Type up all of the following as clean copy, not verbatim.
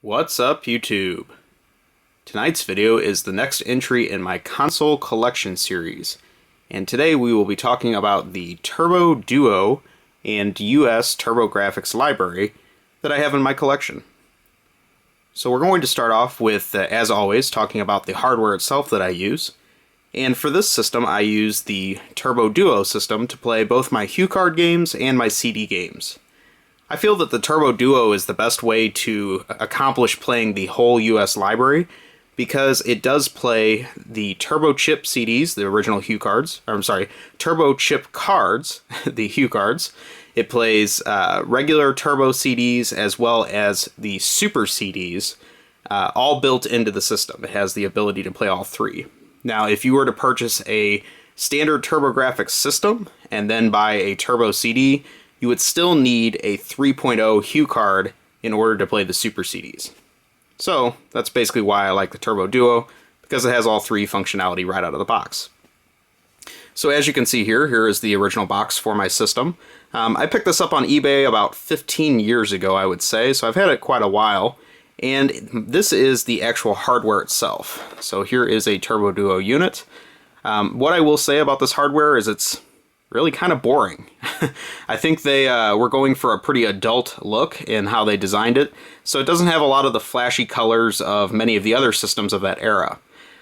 What's up, YouTube? Tonight's video is the next entry in my console collection series, and today we will be talking about the Turbo Duo and US TurboGrafx library that I have in my collection. So we're going to start off with, as always, talking about the hardware itself that I use. And for this system, I use the Turbo Duo system to play both my HuCard games and my CD games. I feel that the Turbo Duo is the best way to accomplish playing the whole US library because it does play the Turbo Chip CDs, the original HuCards, or I'm sorry, Turbo Chip cards, the HuCards. It plays regular Turbo CDs as well as the Super CDs, all built into the system. It has the ability to play all three. Now, if you were to purchase a standard TurboGrafx system and then buy a Turbo CD, you would still need a 3.0 HuCard in order to play the Super CDs. So that's basically why I like the Turbo Duo, because it has all three functionality right out of the box. So as you can see here is the original box for my system. I picked this up on eBay about 15 years ago, I would say, so I've had it quite a while. And this is the actual hardware itself. So here is a Turbo Duo unit. What I will say about this hardware is it's really kind of boring. I think they were going for a pretty adult look in how they designed it, so it doesn't have a lot of the flashy colors of many of the other systems of that era.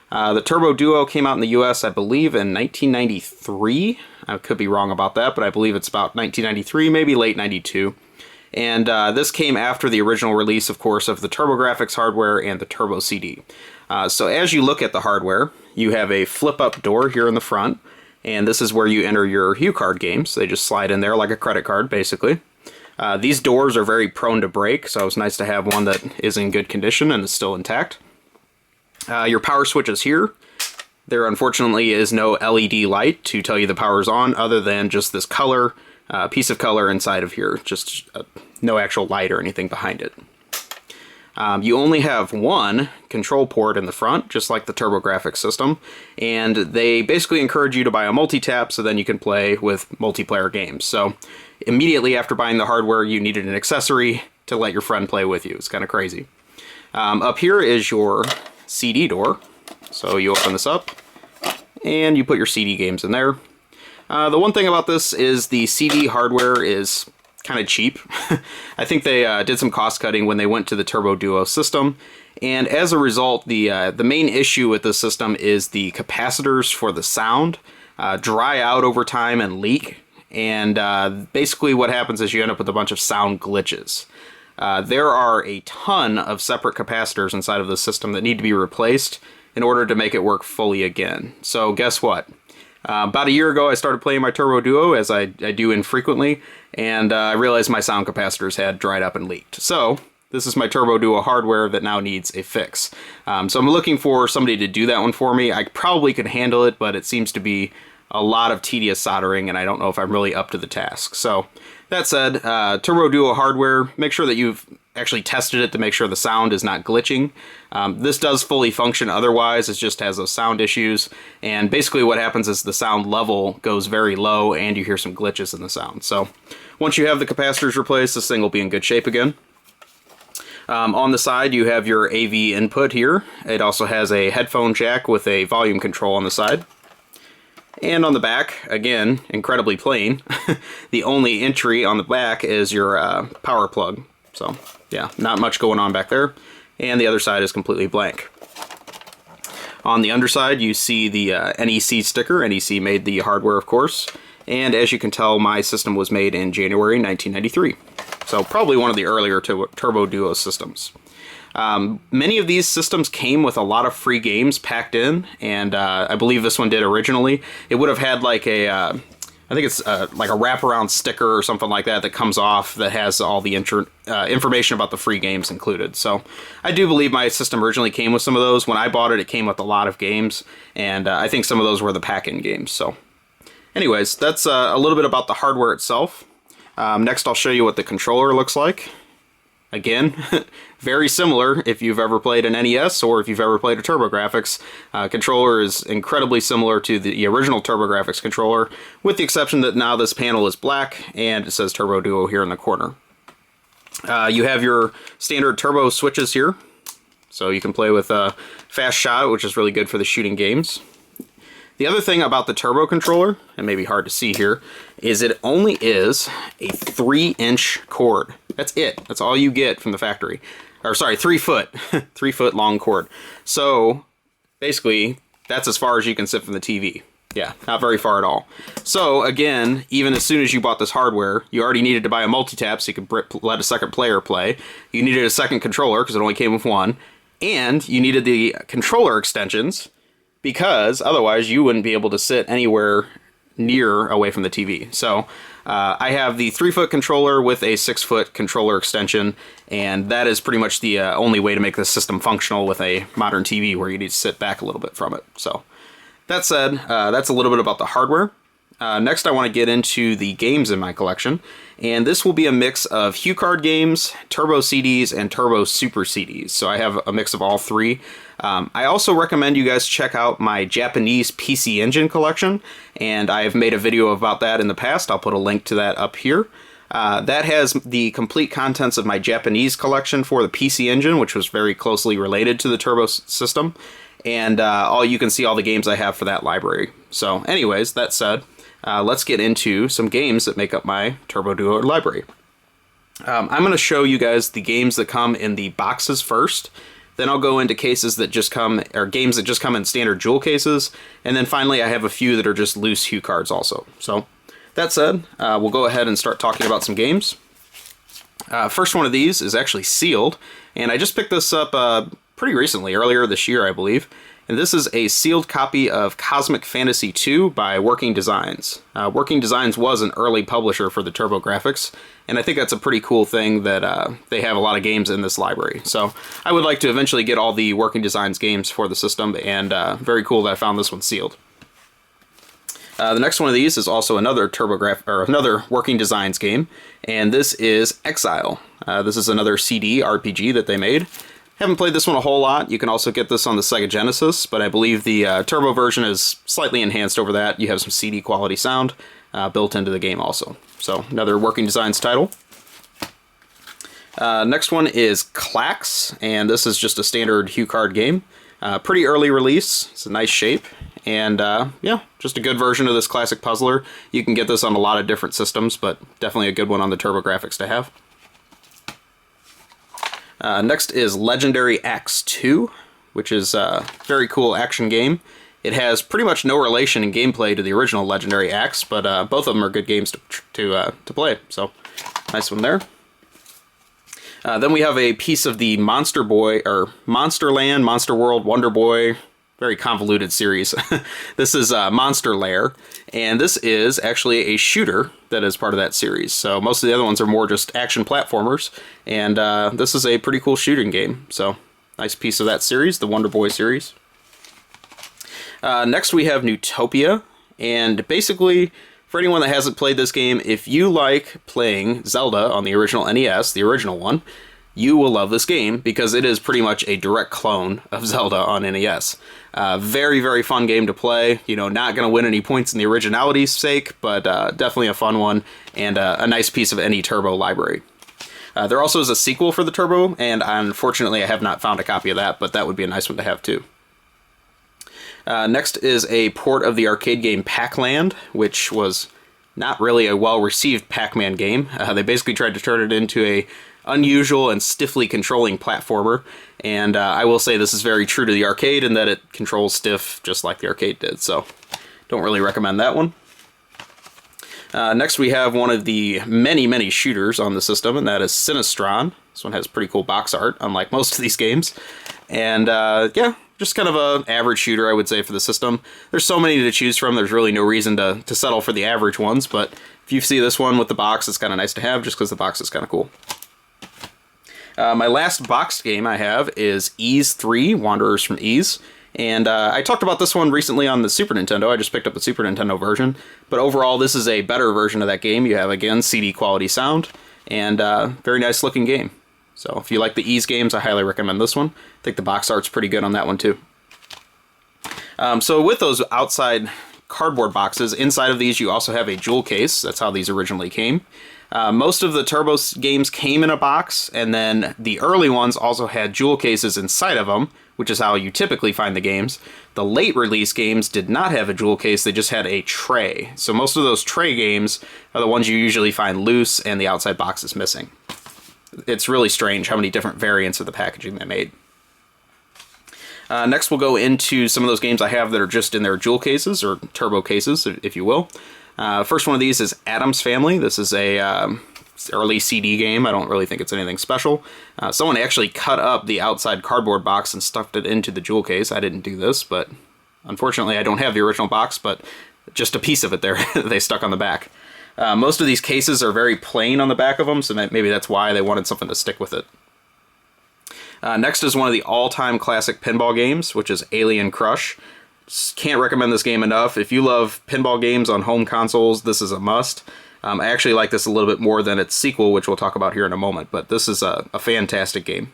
The Turbo Duo came out in the US, I believe, in 1993. I could be wrong about that, but I believe it's about 1993, maybe late 92. And this came after the original release, of course, of the TurboGrafx hardware and the Turbo CD. So as you look at the hardware, you have a flip-up door here in the front, and this is where you enter your HuCard games. They just slide in there like a credit card, basically. These doors are very prone to break, so it's nice to have one that is in good condition and is still intact. Your power switch is here. There unfortunately is no LED light to tell you the power's on, other than just this color, piece of color inside of here. Just no actual light or anything behind it. You only have one control port in the front, just like the TurboGrafx system, and they basically encourage you to buy a multi-tap so then you can play with multiplayer games. So immediately after buying the hardware, you needed an accessory to let your friend play with you. It's kind of crazy. Up here is your CD door. So you open this up, and you put your CD games in there. The one thing about this is the CD hardware is kind of cheap. I think they did some cost cutting when they went to the Turbo Duo system, and as a result, the main issue with this system is the capacitors for the sound dry out over time and leak, and basically what happens is you end up with a bunch of sound glitches. There are a ton of separate capacitors inside of the system that need to be replaced in order to make it work fully again. So guess what? About a year ago, I started playing my Turbo Duo, as I do infrequently, and I realized my sound capacitors had dried up and leaked. So this is my Turbo Duo hardware that now needs a fix. So I'm looking for somebody to do that one for me. I probably could handle it, but it seems to be a lot of tedious soldering, and I don't know if I'm really up to the task. So that said, Turbo Duo hardware, make sure that you've actually tested it to make sure the sound is not glitching. This does fully function otherwise, it just has those sound issues, and basically what happens is the sound level goes very low and you hear some glitches in the sound. So once you have the capacitors replaced, this thing will be in good shape again. On the side you have your AV input here. It also has a headphone jack with a volume control on the side. And on the back, again, incredibly plain, the only entry on the back is your power plug. So yeah, not much going on back there. And the other side is completely blank. On the underside, you see the NEC sticker. NEC made the hardware, of course. And as you can tell, my system was made in January 1993. So probably one of the earlier Turbo Duo systems. Many of these systems came with a lot of free games packed in, and I believe this one did originally. It would have had like a, I think it's like a wraparound sticker or something like that that comes off that has all the information about the free games included. So I do believe my system originally came with some of those. When I bought it, it came with a lot of games, and I think some of those were the Packin games. So anyways, that's a little bit about the hardware itself. Next I'll show you what the controller looks like. Again, very similar if you've ever played an NES or if you've ever played a TurboGrafx. Controller is incredibly similar to the original TurboGrafx controller, with the exception that now this panel is black and it says Turbo Duo here in the corner. You have your standard turbo switches here, so you can play with Fast Shot, which is really good for the shooting games. The other thing about the turbo controller, and maybe hard to see here, is it only is a 3-inch cord. That's it. That's all you get from the factory. Or sorry, 3 foot. 3 foot long cord. So basically, that's as far as you can sit from the TV. Yeah, not very far at all. So again, even as soon as you bought this hardware, you already needed to buy a multi-tap so you could let a second player play. You needed a second controller because it only came with one. And you needed the controller extensions, because otherwise you wouldn't be able to sit anywhere near away from the TV. So I have the 3 foot controller with a 6 foot controller extension, and that is pretty much the only way to make this system functional with a modern TV, where you need to sit back a little bit from it. So that said, that's a little bit about the hardware. Next, I want to get into the games in my collection, and this will be a mix of HuCard games, Turbo CDs, and Turbo Super CDs. So I have a mix of all three. I also recommend you guys check out my Japanese PC Engine collection, and I've made a video about that in the past. I'll put a link to that up here. That has the complete contents of my Japanese collection for the PC Engine, which was very closely related to the Turbo system, and you can see all the games I have for that library. So anyways, that said, let's get into some games that make up my Turbo Duo library. I'm going to show you guys the games that come in the boxes first. Then I'll go into cases that just come, or games that just come in standard jewel cases. And then finally, I have a few that are just loose Hue cards also. So that said, we'll go ahead and start talking about some games. First one of these is actually sealed, and I just picked this up pretty recently, earlier this year, I believe. And this is a sealed copy of Cosmic Fantasy II by Working Designs. Working Designs was an early publisher for the TurboGrafx, and I think that's a pretty cool thing that they have a lot of games in this library. So I would like to eventually get all the Working Designs games for the system, and very cool that I found this one sealed. The next one of these is also another another Working Designs game, and this is Exile. This is another CD RPG that they made. Haven't played this one a whole lot. You can also get this on the Sega Genesis, but I believe the Turbo version is slightly enhanced over that. You have some CD quality sound built into the game also. So another Working Designs title. Next one is Clax, and this is just a standard HuCard game. Pretty early release. It's a nice shape, and yeah, just a good version of this classic puzzler. You can get this on a lot of different systems, but definitely a good one on the TurboGrafx to have. Next is Legendary Axe 2, which is a very cool action game. It has pretty much no relation in gameplay to the original Legendary Axe, but both of them are good games to play. So, nice one there. Then we have a piece of the Monster Land, Monster World, Wonder Boy, very convoluted series. This is Monster Lair, and this is actually a shooter that is part of that series. So most of the other ones are more just action platformers, and this is a pretty cool shooting game. So nice piece of that series, the Wonder Boy series. Next we have Nutopia, and basically, for anyone that hasn't played this game, if you like playing Zelda on the original NES, the original one, you will love this game, because it is pretty much a direct clone of Zelda on NES. Very, very fun game to play. You know, not going to win any points in the originality's sake, but definitely a fun one, and a nice piece of any Turbo library. There also is a sequel for the Turbo, and unfortunately I have not found a copy of that, but that would be a nice one to have too. Next is a port of the arcade game Packland, which was not really a well-received Pac-Man game. They basically tried to turn it into a unusual and stiffly controlling platformer, and I will say this is very true to the arcade in that it controls stiff just like the arcade did, so don't really recommend that one. Next we have one of the many shooters on the system, and that is Sinistron. This one has pretty cool box art, unlike most of these games, and yeah, just kind of an average shooter, I would say, for the system. There's so many to choose from, there's really no reason to settle for the average ones, but if you see this one with the box, it's kind of nice to have just because the box is kind of cool. My last boxed game I have is EAS3 Wanderers from EAS, and I talked about this one recently on the Super Nintendo. I just picked up the Super Nintendo version, but overall this is a better version of that game. You have, again, CD quality sound, and very nice looking game. So if you like the EAS games, I highly recommend this one. I think the box art's pretty good on that one too. So with those outside cardboard boxes. Inside of these, you also have a jewel case. That's how these originally came. Most of the Turbo games came in a box, and then the early ones also had jewel cases inside of them, which is how you typically find the games. The late release games did not have a jewel case, they just had a tray. So most of those tray games are the ones you usually find loose and the outside box is missing. It's really strange how many different variants of the packaging they made. Next we'll go into some of those games I have that are just in their jewel cases, or turbo cases, if you will. First one of these is Addams Family. This is a early CD game. I don't really think it's anything special. Someone actually cut up the outside cardboard box and stuffed it into the jewel case. I didn't do this, but unfortunately I don't have the original box, but just a piece of it there they stuck on the back. Most of these cases are very plain on the back of them, so maybe that's why they wanted something to stick with it. Next is one of the all-time classic pinball games, which is Alien Crush. Can't recommend this game enough. If you love pinball games on home consoles, this is a must. I actually like this a little bit more than its sequel, which we'll talk about here in a moment, but this is a fantastic game.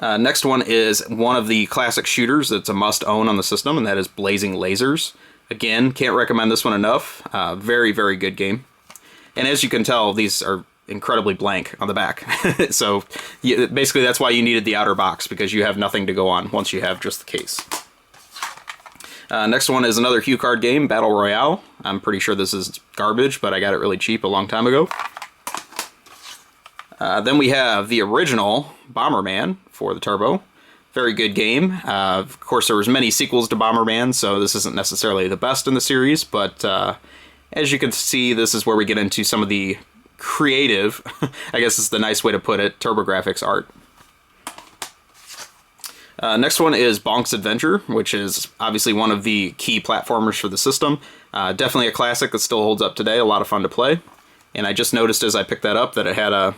Next one is one of the classic shooters that's a must-own on the system, and that is Blazing Lasers. Again, can't recommend this one enough. Very, very good game. And as you can tell, these are incredibly blank on the back. So basically that's why you needed the outer box, because you have nothing to go on once you have just the case. Next one is another HuCard game, Battle Royale. I'm pretty sure this is garbage, but I got it really cheap a long time ago. Then we have the original Bomberman for the Turbo. Very good game. Of course, there was many sequels to Bomberman, so this isn't necessarily the best in the series, but as you can see, this is where we get into some of the creative, I guess is the nice way to put it, TurboGrafx art. Next one is Bonk's Adventure, which is obviously one of the key platformers for the system. Definitely a classic that still holds up today, a lot of fun to play. And I just noticed as I picked that up that it had a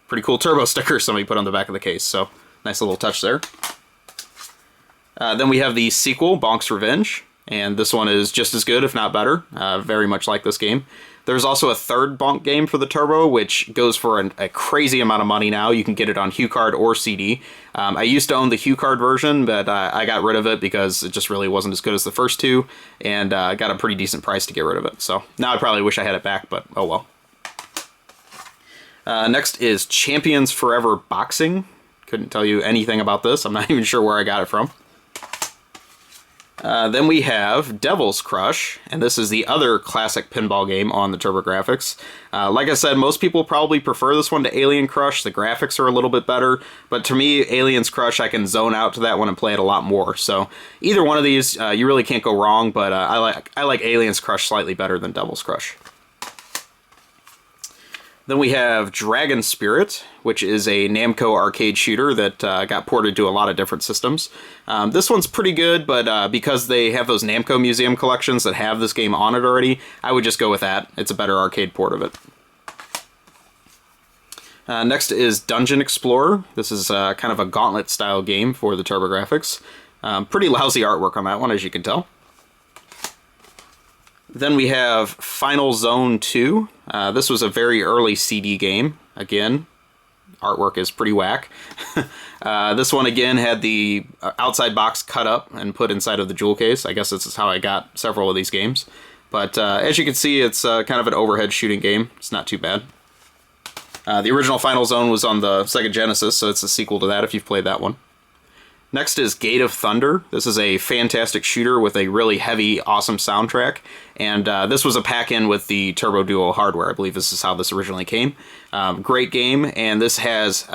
pretty cool turbo sticker somebody put on the back of the case, so nice little touch there. Then we have the sequel, Bonk's Revenge, and this one is just as good, if not better. Very much like this game. There's also a third Bonk game for the Turbo, which goes for a crazy amount of money now. You can get it on HuCard or CD. I used to own the HuCard version, but I got rid of it because it just really wasn't as good as the first two, and got a pretty decent price to get rid of it. So now I probably wish I had it back, but oh well. Next is Champions Forever Boxing. Couldn't tell you anything about this. I'm not even sure where I got it from. Then we have Devil's Crush, and this is the other classic pinball game on the TurboGrafx. Like I said, most people probably prefer this one to Alien Crush. The graphics are a little bit better, but to me, Alien's Crush, I can zone out to that one and play it a lot more. So either one of these, you really can't go wrong, but I like Alien's Crush slightly better than Devil's Crush. Then we have Dragon Spirit, which is a Namco arcade shooter that got ported to a lot of different systems. This one's pretty good, but because they have those Namco Museum collections that have this game on it already, I would just go with that. It's a better arcade port of it. Next is Dungeon Explorer. This is kind of a gauntlet-style game for the TurboGrafx. Pretty lousy artwork on that one, as you can tell. Then we have Final Zone 2. This was a very early CD game. Again, artwork is pretty whack. This one, again, had the outside box cut up and put inside of the jewel case. I guess this is how I got several of these games. But as you can see, it's kind of an overhead shooting game. It's not too bad. The original Final Zone was on the Sega Genesis, so it's a sequel to that if you've played that one. Next is Gate of Thunder. This is a fantastic shooter with a really heavy, awesome soundtrack. And this was a pack-in with the Turbo Duo hardware. I believe this is how this originally came. Great game, and this has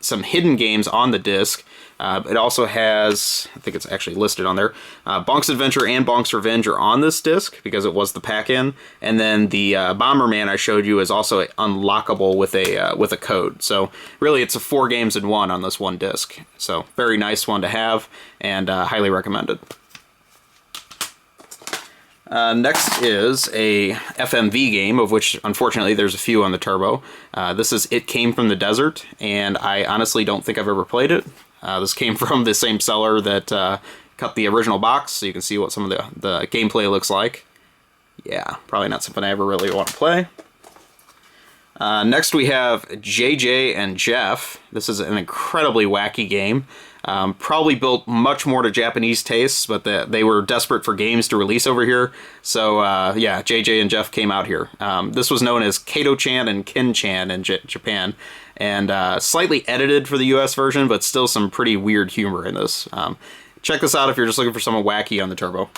some hidden games on the disc. It also has, I think it's actually listed on there, Bonk's Adventure and Bonk's Revenge are on this disc because it was the pack-in. And then the Bomberman I showed you is also unlockable with a code. So really it's 4 games in one on this one disc. So very nice one to have, and highly recommended. Next is a FMV game, of which unfortunately there's a few on the Turbo. This is It Came from the Desert, and I honestly don't think I've ever played it. This came from the same seller that cut the original box, so you can see what some of the gameplay looks like. Yeah, probably not something I ever really want to play. Next we have JJ and Jeff. This is an incredibly wacky game. Probably built much more to Japanese tastes, but they were desperate for games to release over here. So yeah, JJ and Jeff came out here. This was known as Kato-chan and Kin-chan in Japan, and slightly edited for the US version, but still some pretty weird humor in this. Check this out if you're just looking for something wacky on the Turbo.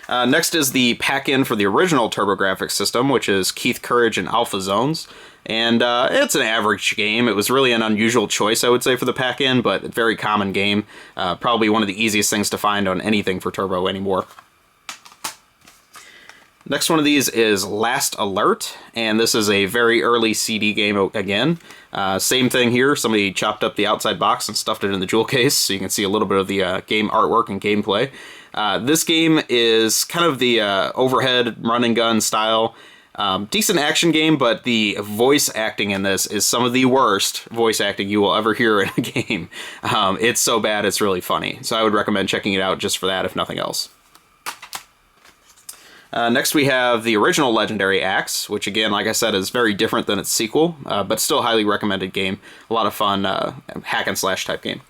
Next is the Packin for the original TurboGrafx system, which is Keith Courage and Alpha Zones. And it's an average game. It was really an unusual choice, I would say, for the Packin, but a very common game. Probably one of the easiest things to find on anything for Turbo anymore. Next one of these is Last Alert, and this is a very early CD game again. Same thing here, somebody chopped up the outside box and stuffed it in the jewel case, so you can see a little bit of the game artwork and gameplay. This game is kind of the overhead run and gun style. Decent action game, but the voice acting in this is some of the worst voice acting you will ever hear in a game. It's so bad, it's really funny. So I would recommend checking it out just for that, if nothing else. Next we have the original Legendary Axe, which again, like I said, is very different than its sequel, but still a highly recommended game. A lot of fun hack and slash type game.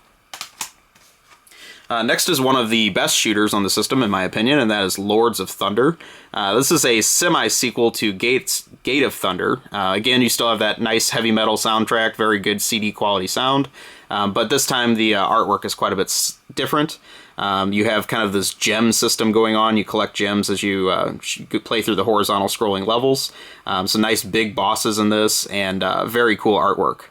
Next is one of the best shooters on the system, in my opinion, and that is Lords of Thunder. This is a semi-sequel to Gate of Thunder. Again, you still have that nice heavy metal soundtrack, very good CD quality sound, but this time the artwork is quite a bit different. You have kind of this gem system going on. You collect gems as you play through the horizontal scrolling levels. Some nice big bosses in this, and very cool artwork.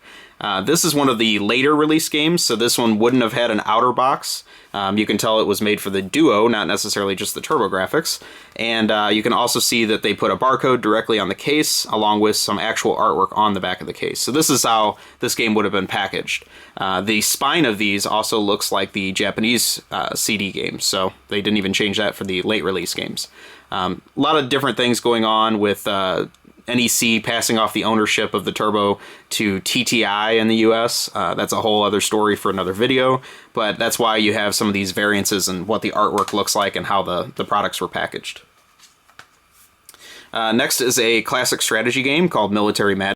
This is one of the later release games, so this one wouldn't have had an outer box. You can tell it was made for the Duo, not necessarily just the TurboGrafx. And you can also see that they put a barcode directly on the case, along with some actual artwork on the back of the case. So this is how this game would have been packaged. The spine of these also looks like the Japanese CD games, so they didn't even change that for the late release games. A lot of different things going on with NEC passing off the ownership of the Turbo to TTI in the US. That's a whole other story for another video, but that's why you have some of these variances in what the artwork looks like and how the products were packaged. Next is a classic strategy game called Military Madness.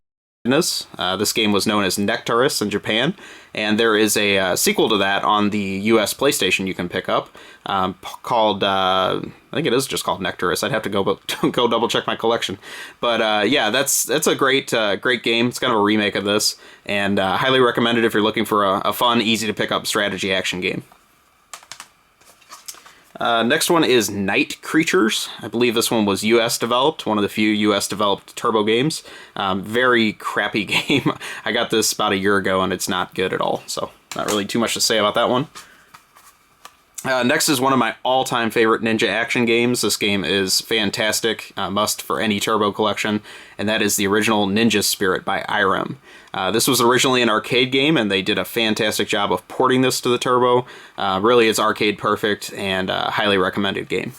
This game was known as Nectaris in Japan, and there is a sequel to that on the US PlayStation you can pick up called, I think it is just called Nectaris. I'd have to go double check my collection. But yeah, that's a great game. It's kind of a remake of this, and highly recommended if you're looking for a fun, easy to pick up strategy action game. Next one is Night Creatures. I believe this one was US developed, one of the few US developed Turbo games. Very crappy game. I got this about a year ago and it's not good at all, so not really too much to say about that one. Next is one of my all-time favorite ninja action games. This game is fantastic, must for any Turbo collection, and that is the original Ninja Spirit by Irem. This was originally an arcade game, and they did a fantastic job of porting this to the Turbo. Really, it's arcade perfect, and a highly recommended game.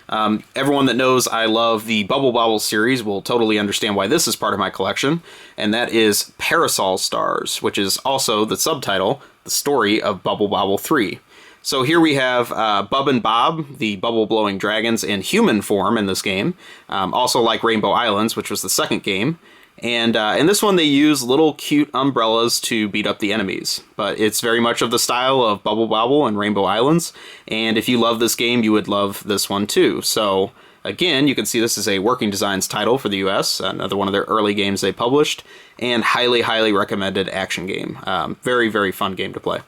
Everyone that knows I love the Bubble Bobble series will totally understand why this is part of my collection, and that is Parasol Stars, which is also the subtitle, the story of Bubble Bobble 3. So here we have Bub and Bob, the bubble-blowing dragons, in human form in this game, also like Rainbow Islands, which was the second game. And in this one, they use little cute umbrellas to beat up the enemies. But it's very much of the style of Bubble Bobble and Rainbow Islands. And if you love this game, you would love this one too. So again, you can see this is a Working Designs title for the US, another one of their early games they published, and highly, highly recommended action game. Very, very fun game to play.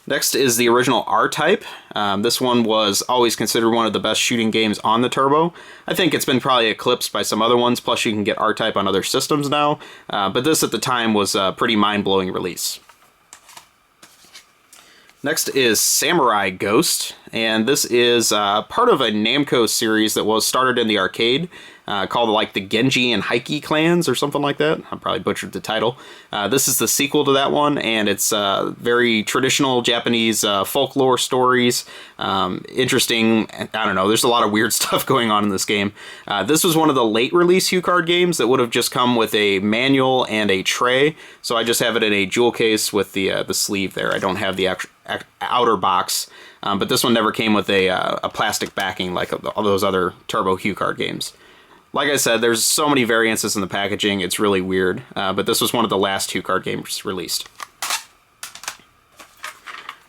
Next is the original R-Type. This one was always considered one of the best shooting games on the Turbo. I think it's been probably eclipsed by some other ones, plus you can get R-Type on other systems now, but this at the time was a pretty mind-blowing release. Next is Samurai Ghost, and this is part of a Namco series that was started in the arcade, called like the Genji and Heike clans or something like that. I probably butchered the title. This is the sequel to that one, and it's very traditional Japanese folklore stories. Interesting, I don't know, there's a lot of weird stuff going on in this game. This was one of the late release HuCard games that would have just come with a manual and a tray, so I just have it in a jewel case with the sleeve there. I don't have the outer box, but this one never came with a plastic backing like all those other Turbo HuCard games. Like I said, there's so many variances in the packaging, it's really weird, but this was one of the last HuCard games released.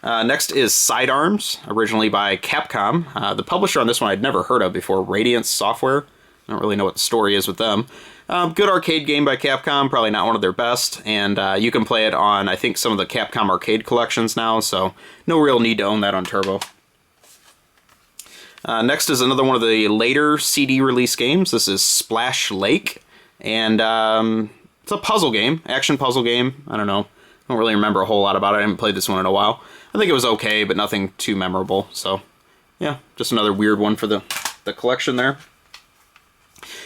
Next is Sidearms, originally by Capcom. The publisher on this one I'd never heard of before, Radiance Software. I don't really know what the story is with them. Good arcade game by Capcom, probably not one of their best, and you can play it on, I think, some of the Capcom arcade collections now, so no real need to own that on Turbo. Next is another one of the later CD release games. This is Splash Lake, and it's a puzzle game, action puzzle game. I don't know. I don't really remember a whole lot about it. I haven't played this one in a while. I think it was okay, but nothing too memorable. So, yeah, just another weird one for the collection there.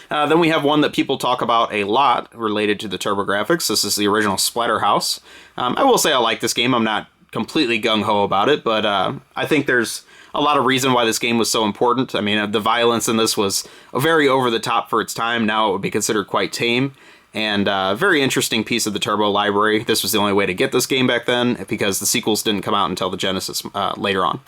Then we have one that people talk about a lot related to the TurboGrafx. This is the original Splatterhouse. I will say I like this game. I'm not completely gung-ho about it, but I think there's a lot of reason why this game was so important. I mean, the violence in this was very over the top for its time. Now it would be considered quite tame, and a very interesting piece of the Turbo library. This was the only way to get this game back then, because the sequels didn't come out until the Genesis later on.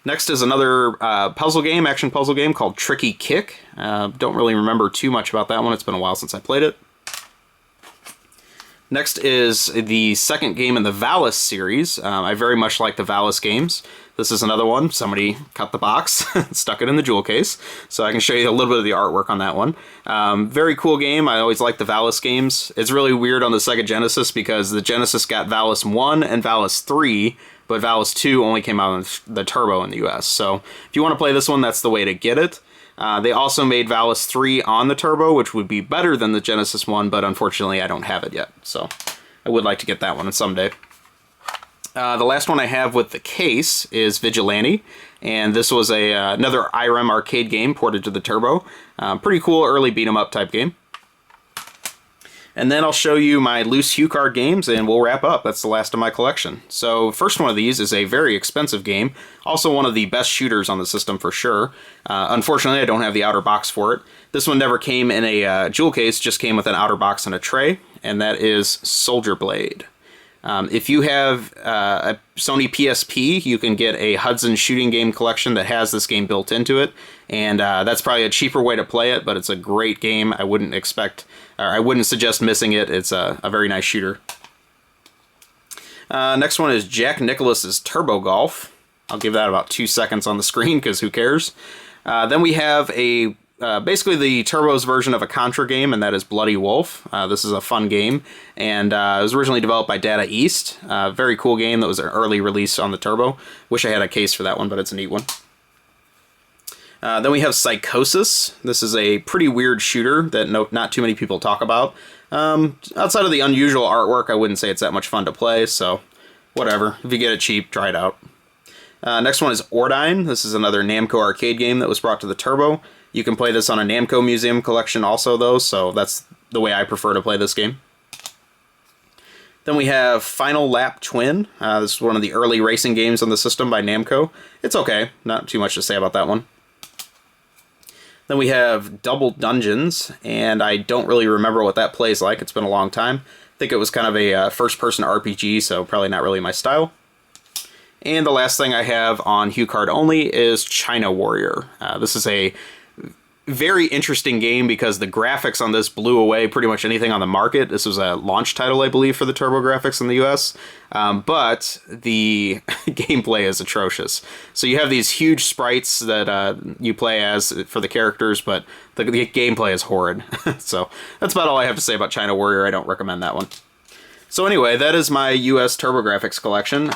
Next is another puzzle game, action puzzle game called Tricky Kick. Don't really remember too much about that one. It's been a while since I played it. Next is the second game in the Valas series. I very much like the Valas games. This is another one. Somebody cut the box, stuck it in the jewel case, so I can show you a little bit of the artwork on that one. Very cool game. I always like the Valas games. It's really weird on the Sega Genesis because the Genesis got Valas 1 and Valas 3, but Valas 2 only came out on the Turbo in the US. So if you want to play this one, that's the way to get it. They also made Valas 3 on the Turbo, which would be better than the Genesis one, but unfortunately I don't have it yet, so I would like to get that one someday. The last one I have with the case is Vigilante, and this was another IREM arcade game ported to the Turbo. Pretty cool early beat-em-up type game. And then I'll show you my loose HuCard games, and we'll wrap up. That's the last of my collection. So first one of these is a very expensive game, also one of the best shooters on the system for sure. Unfortunately, I don't have the outer box for it. This one never came in a jewel case, just came with an outer box and a tray, and that is Soldier Blade. If you have a Sony PSP, you can get a Hudson shooting game collection that has this game built into it, and that's probably a cheaper way to play it, but it's a great game. I wouldn't suggest missing it. It's a very nice shooter. Next one is Jack Nicklaus's Turbo Golf. I'll give that about 2 seconds on the screen, because who cares? Then we have basically the Turbo's version of a Contra game, and that is Bloody Wolf. This is a fun game, and it was originally developed by Data East. Very cool game that was an early release on the Turbo. Wish I had a case for that one, but it's a neat one. Then we have Psychosis. This is a pretty weird shooter that not too many people talk about. Outside of the unusual artwork, I wouldn't say it's that much fun to play, so whatever. If you get it cheap, try it out. Next one is Ordyne. This is another Namco arcade game that was brought to the Turbo. You can play this on a Namco Museum collection also, though, so that's the way I prefer to play this game. Then we have Final Lap Twin. This is one of the early racing games on the system by Namco. It's okay. Not too much to say about that one. Then we have Double Dungeons, and I don't really remember what that plays like. It's been a long time. I think it was kind of a first-person RPG, so probably not really my style. And the last thing I have on HuCard only is China Warrior. This is a very interesting game because the graphics on this blew away pretty much anything on the market. This was a launch title, I believe, for the TurboGrafx in the US, but the gameplay is atrocious. So you have these huge sprites that you play as for the characters, but the gameplay is horrid. So that's about all I have to say about China Warrior. I don't recommend that one. So anyway, that is my US TurboGrafx collection.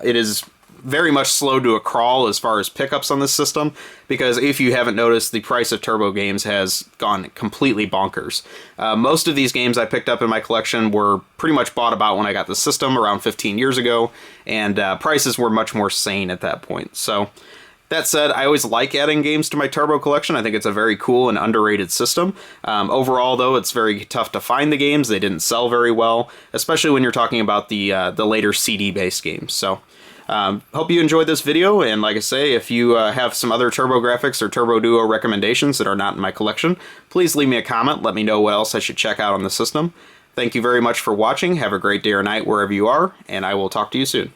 It is very much slow to a crawl as far as pickups on this system, because if you haven't noticed, the price of Turbo games has gone completely bonkers. Most of these games I picked up in my collection were pretty much bought about when I got the system around 15 years ago, and prices were much more sane at that point. So that said, I always like adding games to my Turbo collection. I think it's a very cool and underrated system. Overall, though, it's very tough to find the games. They didn't sell very well, especially when you're talking about the later CD-based games. So hope you enjoyed this video, and like I say, if you have some other TurboGrafx or Turbo Duo recommendations that are not in my collection, please leave me a comment. Let me know what else I should check out on the system. Thank you very much for watching. Have a great day or night wherever you are, and I will talk to you soon.